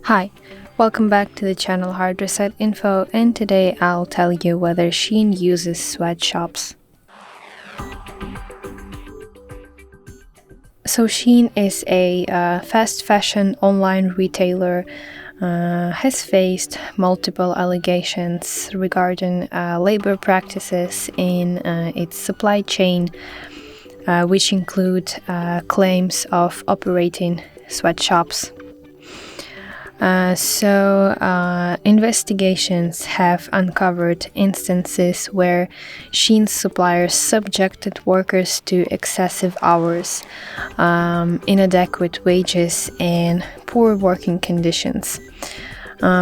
Hi, welcome back to the channel HardReset.Info, and today I'll tell you whether Shein uses sweatshops. So Shein is a fast fashion online retailer, has faced multiple allegations regarding labor practices in its supply chain, which include claims of operating sweatshops. Investigations have uncovered instances where Shein suppliers subjected workers to excessive hours, inadequate wages, and poor working conditions.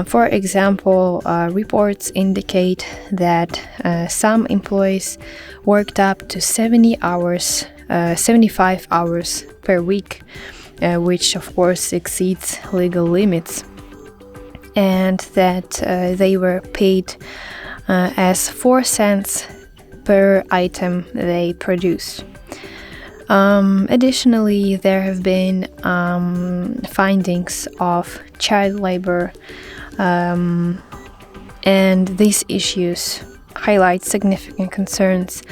For example, reports indicate that some employees worked up to 75 hours per week, which of course exceeds legal limits, and that they were paid as 4 cents per item they produced. Additionally, there have been findings of child labor, and these issues highlight significant concerns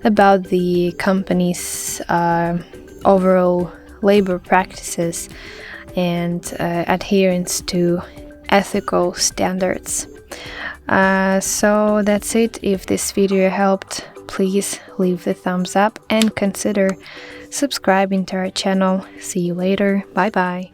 about the company's overall labor practices and adherence to ethical standards. So that's it. If this video helped, please leave the thumbs up and consider subscribing to our channel. See you later. Bye bye.